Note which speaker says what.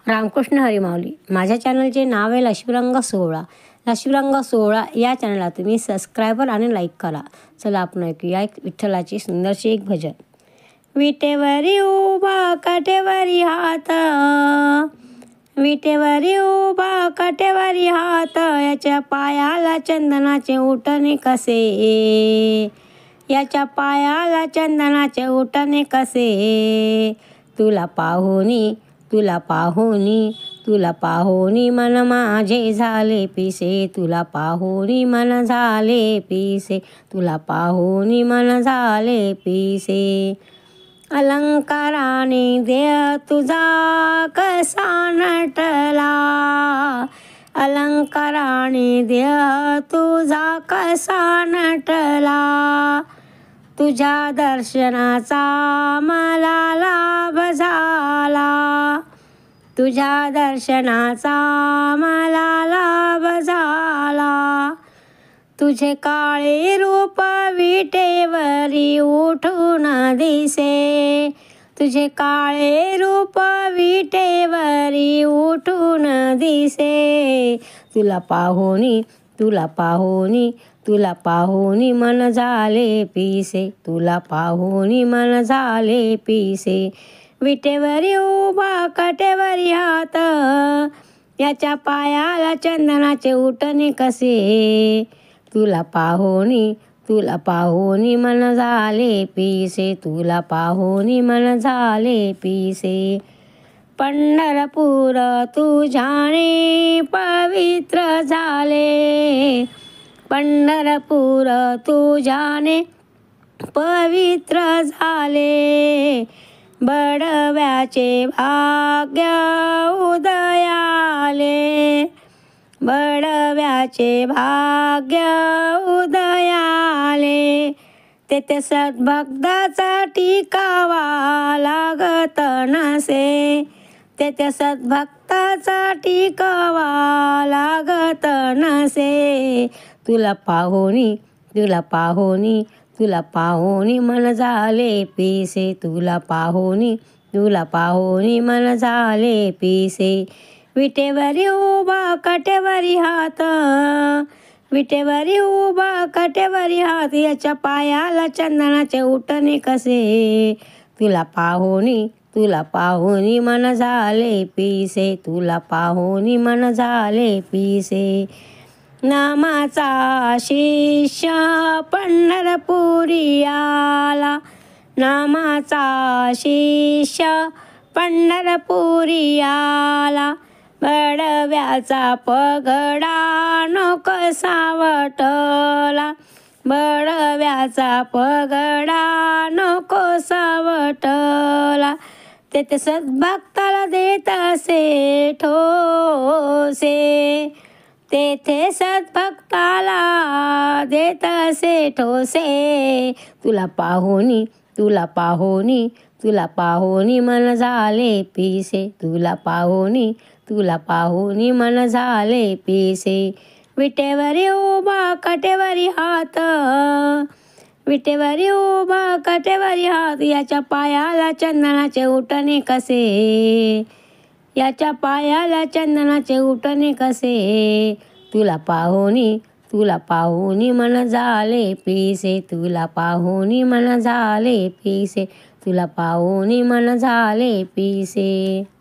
Speaker 1: रामकृष्ण हरी माऊली. माझ्या चॅनलचे नाव आहे लक्ष्मीरंग 16. लक्ष्मीरंग 16 या चॅनलला तुम्ही सबस्क्रायबर आणि लाईक करा. चला आपण ऐकूया एक विठ्ठलाची सुंदरशी एक भजन. विटेवरी उभा काठेवरी हात, विटेवरी उभा काठेवरी हात, याच्या पायाला चंदनाचे उटणे कसे, याच्या पायाला चंदनाचे उटणे कसे. तुला पाहुनी, तुला पाहुनी, तुला पाहुनी मन माझे झाले पिसे, तुला पाहुनी मन झाले पिसे, तुला पाहुनी मन झाले पिसे. अलंकाराने देह तुझा कसा नटला, अलंकाराने देह तुझा कसा नटला. तुझ्या दर्शनाचा मला लाभ झाला, तुझ्या दर्शनाचा मला लाभ झाला. तुझे काळे रूप विटेवरी उठून दिसे, तुझे काळे रूप विटेवरी उठून दिसे. तुला पाहुनी, तुला पाहुनी, तुला पाहुनी मन झाले पिसे, तुला पाहुनी मन झाले पिसे. विटेवरी उभा काठेवरी हात, याच्या पायाला चंदनाचे उटणे कसे. तुला पाहुनी, तुला पाहुनी मन झाले पिसे, तुला पाहुनी मन झाले पिसे. पंढरपूर तुझ्याने पवित्र झाले, पंढरपूर तुझ्याने पवित्र झाले. बडव्याचे भाग्य उदयाले, बडव्याचे भाग्य उदयाले. तेथे सद्भक्ताचा टिकावा लागत नसे, तेथे सद्भक्ताचा टिकावा लागत नसे. तुला पाहुनी, तुला पाहुनी, तुला पाहुनी मन झाले पिसे, तुला पाहुनी, तुला पाहुनी मन झाले पिसे. विटेवरी उभा काठेवरी हात, विटेवरी उभा काठेवरी हात, याच्या पायाला चंदनाचे उटणे कसे. तुला पाहुनी, तुला पाहुनी मन झाले पिसे, तुला पाहुनी मन झाले पिसे. नामाचा शिष्य पंढरपुरी आला, नामाचा शिष्य पंढरपुरी आला. बडव्याचा पगडा नको सावटला, बडव्याचा पगडा नको सावटला. तेथे सद्भक्ताला देत असे ठोसे, तेथे सद्भक्ताला देत असे ठोसे. तुला पाहुनी, तुला पाहुनी, तुला पाहुनी मन झाले पिसे, तुला पाहुनी, तुला पाहुनी मन झाले पिसे. विटेवरी उभा काठेवरी हात, विटेवरी उभा काठेवरी हात, याच्या पायाला चंदनाचे उटणे कसे, याच्या पायाला चंदनाचे उटणे कसे. तुला पाहुनी, तुला पाहुनी मन झाले पिसे, तुला पाहुनी मन झाले पिसे, तुला पाहुनी मन झाले पिसे.